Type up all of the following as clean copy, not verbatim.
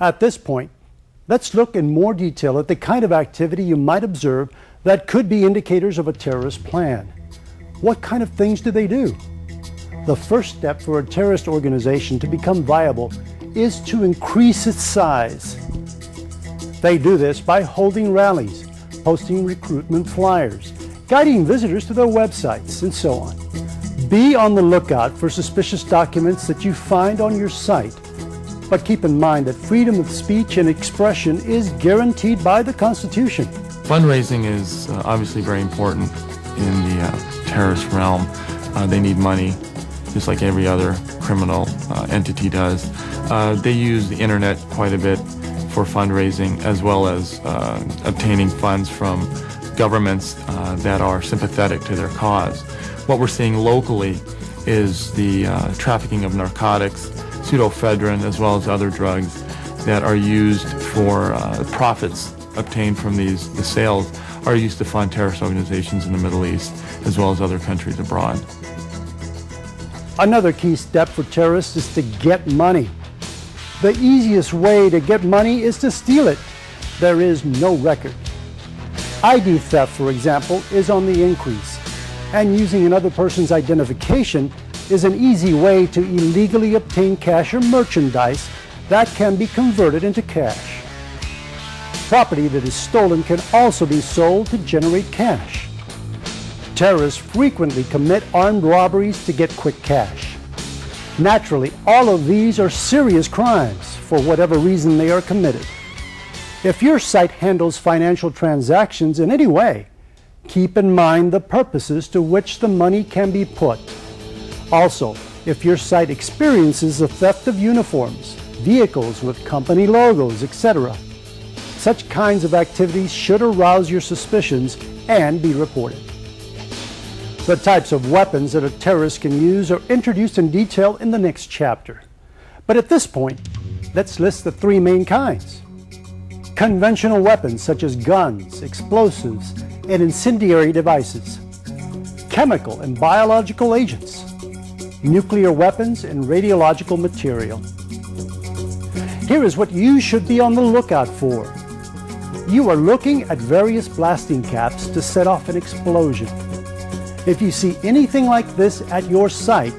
At this point, let's look in more detail at the kind of activity you might observe that could be indicators of a terrorist plan. What kind of things do they do? The first step for a terrorist organization to become viable is to increase its size. They do this by holding rallies, posting recruitment flyers, guiding visitors to their websites, and so on. Be on the lookout for suspicious documents that you find on your site. But keep in mind that freedom of speech and expression is guaranteed by the Constitution. Fundraising is obviously very important in the terrorist realm. They need money, just like every other criminal entity does. They use the internet quite a bit for fundraising, as well as obtaining funds from governments that are sympathetic to their cause. What we're seeing locally is the trafficking of narcotics, pseudoephedrine, as well as other drugs that are used for profits obtained from the sales are used to fund terrorist organizations in the Middle East, as well as other countries abroad. Another key step for terrorists is to get money. The easiest way to get money is to steal it. There is no record. ID theft, for example, is on the increase, and using another person's identification is an easy way to illegally obtain cash or merchandise that can be converted into cash. Property that is stolen can also be sold to generate cash. Terrorists frequently commit armed robberies to get quick cash. Naturally, all of these are serious crimes for whatever reason they are committed. If your site handles financial transactions in any way, keep in mind the purposes to which the money can be put. Also, if your site experiences the theft of uniforms, vehicles with company logos, etc., such kinds of activities should arouse your suspicions and be reported. The types of weapons that a terrorist can use are introduced in detail in the next chapter. But at this point, let's list the three main kinds. Conventional weapons such as guns, explosives, and incendiary devices. Chemical and biological agents. Nuclear weapons and radiological material. Here is what you should be on the lookout for. You are looking at various blasting caps to set off an explosion. If you see anything like this at your site,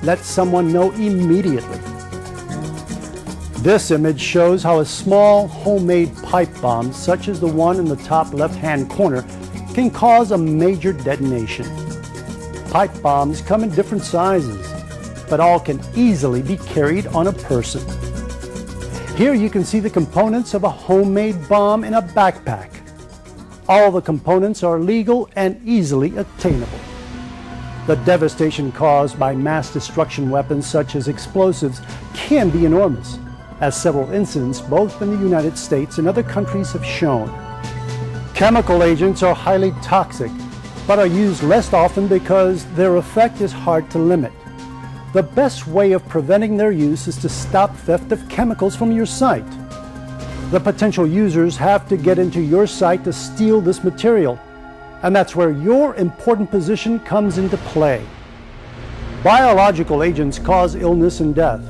let someone know immediately. This image shows how a small homemade pipe bomb, such as the one in the top left-hand corner, can cause a major detonation. Pipe bombs come in different sizes, but all can easily be carried on a person. Here you can see the components of a homemade bomb in a backpack. All the components are legal and easily attainable. The devastation caused by mass destruction weapons such as explosives can be enormous, as several incidents both in the United States and other countries have shown. Chemical agents are highly toxic, but are used less often because their effect is hard to limit. The best way of preventing their use is to stop theft of chemicals from your site. The potential users have to get into your site to steal this material, and that's where your important position comes into play. Biological agents cause illness and death.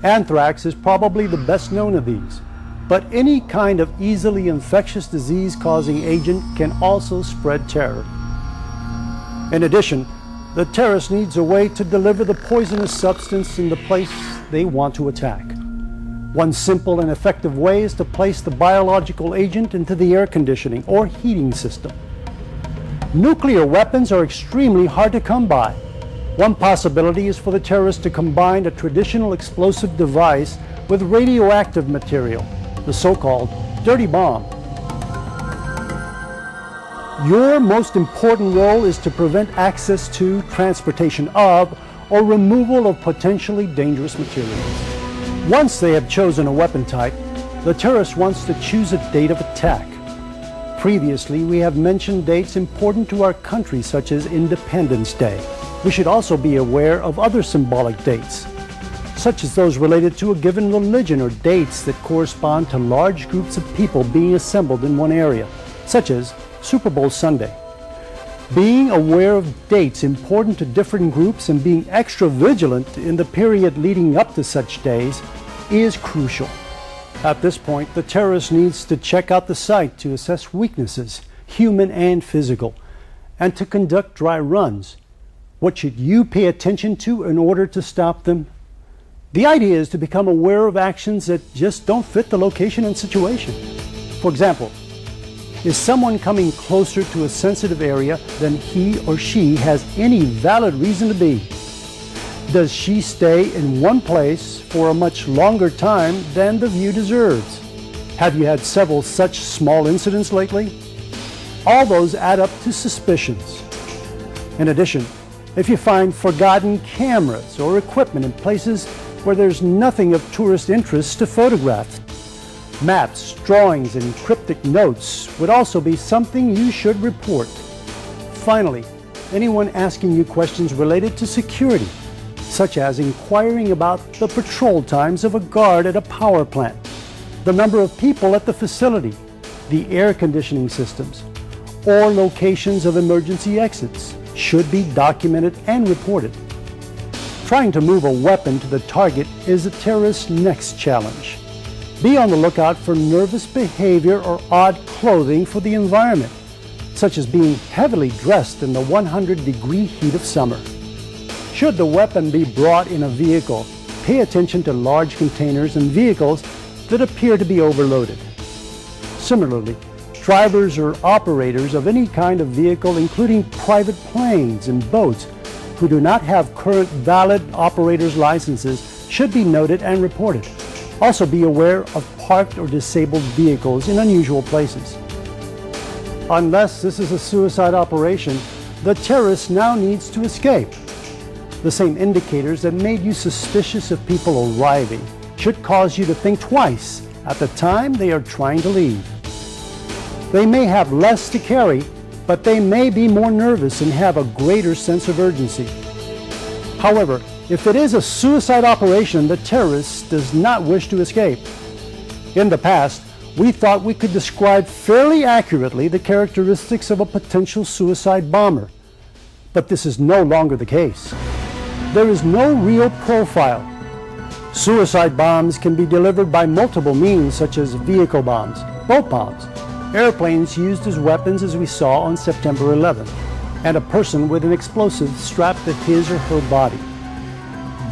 Anthrax is probably the best known of these, but any kind of easily infectious disease-causing agent can also spread terror. In addition, the terrorist needs a way to deliver the poisonous substance in the place they want to attack. One simple and effective way is to place the biological agent into the air conditioning or heating system. Nuclear weapons are extremely hard to come by. One possibility is for the terrorist to combine a traditional explosive device with radioactive material, the so-called dirty bomb. Your most important role is to prevent access to, transportation of, or removal of potentially dangerous materials. Once they have chosen a weapon type, the terrorist wants to choose a date of attack. Previously, we have mentioned dates important to our country, such as Independence Day. We should also be aware of other symbolic dates, such as those related to a given religion or dates that correspond to large groups of people being assembled in one area, such as Super Bowl Sunday. Being aware of dates important to different groups and being extra vigilant in the period leading up to such days is crucial. At this point, the terrorist needs to check out the site to assess weaknesses, human and physical, and to conduct dry runs. What should you pay attention to in order to stop them? The idea is to become aware of actions that just don't fit the location and situation. For example, is someone coming closer to a sensitive area than he or she has any valid reason to be? Does she stay in one place for a much longer time than the view deserves? Have you had several such small incidents lately? All those add up to suspicions. In addition, if you find forgotten cameras or equipment in places where there's nothing of tourist interest to photograph, maps, drawings, and cryptic notes would also be something you should report. Finally, anyone asking you questions related to security, such as inquiring about the patrol times of a guard at a power plant, the number of people at the facility, the air conditioning systems, or locations of emergency exits, should be documented and reported. Trying to move a weapon to the target is a terrorist's next challenge. Be on the lookout for nervous behavior or odd clothing for the environment, such as being heavily dressed in the 100-degree heat of summer. Should the weapon be brought in a vehicle, pay attention to large containers and vehicles that appear to be overloaded. Similarly, drivers or operators of any kind of vehicle, including private planes and boats, who do not have current valid operator's licenses should be noted and reported. Also be aware of parked or disabled vehicles in unusual places. Unless this is a suicide operation, the terrorist now needs to escape. The same indicators that made you suspicious of people arriving should cause you to think twice at the time they are trying to leave. They may have less to carry, but they may be more nervous and have a greater sense of urgency. However, if it is a suicide operation, the terrorist does not wish to escape. In the past, we thought we could describe fairly accurately the characteristics of a potential suicide bomber, but this is no longer the case. There is no real profile. Suicide bombs can be delivered by multiple means, such as vehicle bombs, boat bombs, airplanes used as weapons as we saw on September 11th, and a person with an explosive strapped to his or her body.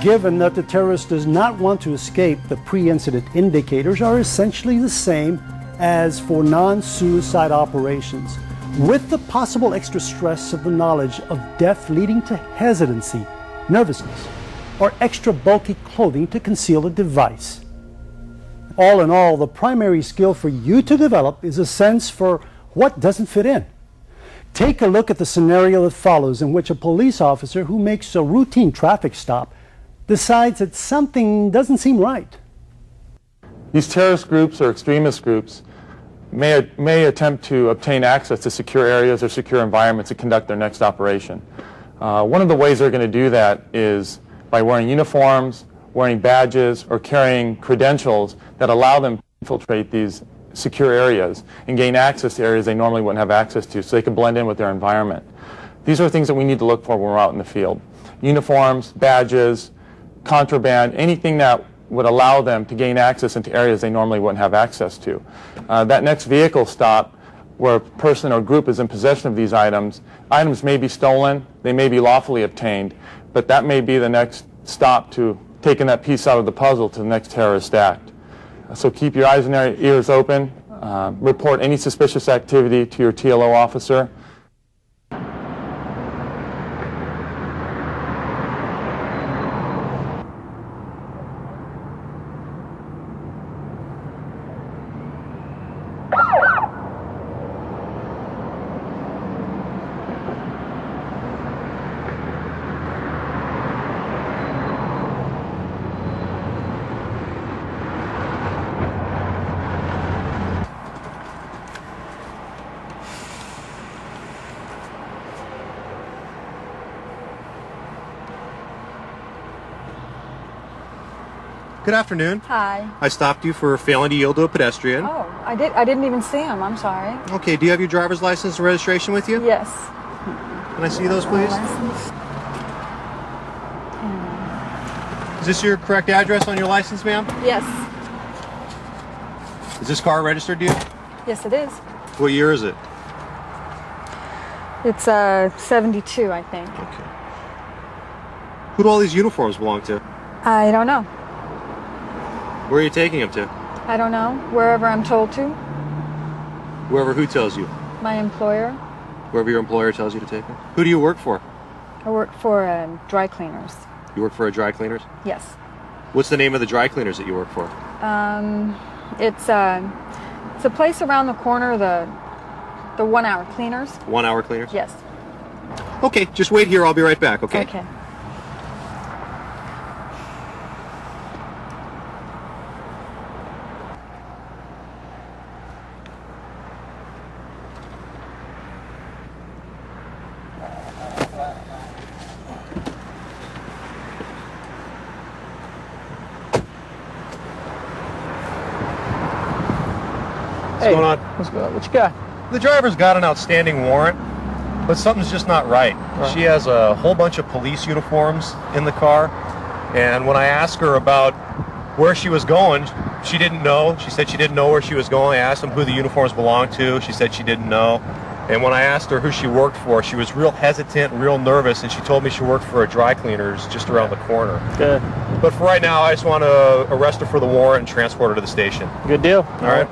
Given that the terrorist does not want to escape, the pre-incident indicators are essentially the same as for non-suicide operations, with the possible extra stress of the knowledge of death leading to hesitancy, nervousness, or extra bulky clothing to conceal a device. All in all, the primary skill for you to develop is a sense for what doesn't fit in. Take a look at the scenario that follows, in which a police officer who makes a routine traffic stop decides that something doesn't seem right. These terrorist groups or extremist groups may attempt to obtain access to secure areas or secure environments to conduct their next operation. One of the ways they're going to do that is by wearing uniforms, wearing badges, or carrying credentials that allow them to infiltrate these secure areas and gain access to areas they normally wouldn't have access to, so they can blend in with their environment. These are things that we need to look for when we're out in the field. Uniforms, badges, contraband, anything that would allow them to gain access into areas they normally wouldn't have access to. That next vehicle stop, where a person or group is in possession of these items may be stolen, they may be lawfully obtained, but that may be the next stop to taking that piece out of the puzzle to the next terrorist act. So keep your eyes and ears open. Report any suspicious activity to your TLO officer. Good afternoon. Hi. I stopped you for failing to yield to a pedestrian. Oh, I didn't even see him. I'm sorry. Okay, do you have your driver's license and registration with you? Yes. Can I see those, please? Is this your correct address on your license, ma'am? Yes. Is this car registered to you? Yes, it is. What year is it? It's 72, I think. Okay. Who do all these uniforms belong to? I don't know. Where are you taking them to? I don't know. Wherever I'm told to. Wherever who tells you? My employer. Wherever your employer tells you to take them? Who do you work for? I work for dry cleaners. You work for a dry cleaners? Yes. What's the name of the dry cleaners that you work for? It's a place around the corner. The 1 hour cleaners. 1 hour cleaners? Yes. Okay, just wait here. I'll be right back, okay? Okay. What's going on? What's going on? What you got? The driver's got an outstanding warrant, but something's just not right. She has a whole bunch of police uniforms in the car, and when I asked her about where she was going, she didn't know. She said she didn't know where she was going. I asked them who the uniforms belonged to. She said she didn't know. And when I asked her who she worked for, she was real hesitant, real nervous, and she told me she worked for a dry cleaners just around the corner. Good. But for right now, I just want to arrest her for the warrant and transport her to the station. Good deal. All right?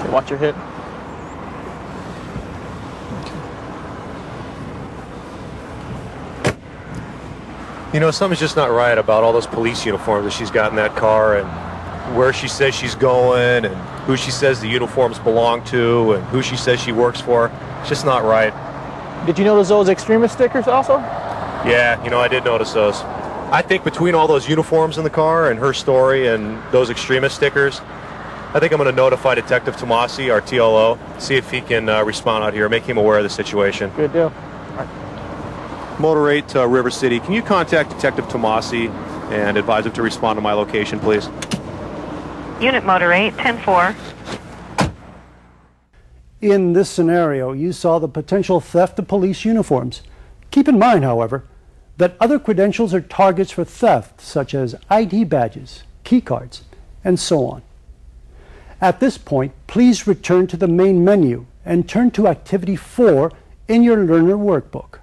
Okay, watch your hip. You know, something's just not right about all those police uniforms that she's got in that car, and where she says she's going, and who she says the uniforms belong to, and who she says she works for. It's just not right. Did you notice those extremist stickers also? Yeah, you know, I did notice those. I think between all those uniforms in the car and her story and those extremist stickers, I think I'm going to notify Detective Tomasi, our TLO, see if he can respond out here, make him aware of the situation. Good deal. Motor 8 to River City. Can you contact Detective Tomasi and advise him to respond to my location, please? Unit Motor 8, 10-4. In this scenario, you saw the potential theft of police uniforms. Keep in mind, however, that other credentials are targets for theft, such as ID badges, key cards, and so on. At this point, please return to the main menu and turn to Activity 4 in your Learner Workbook.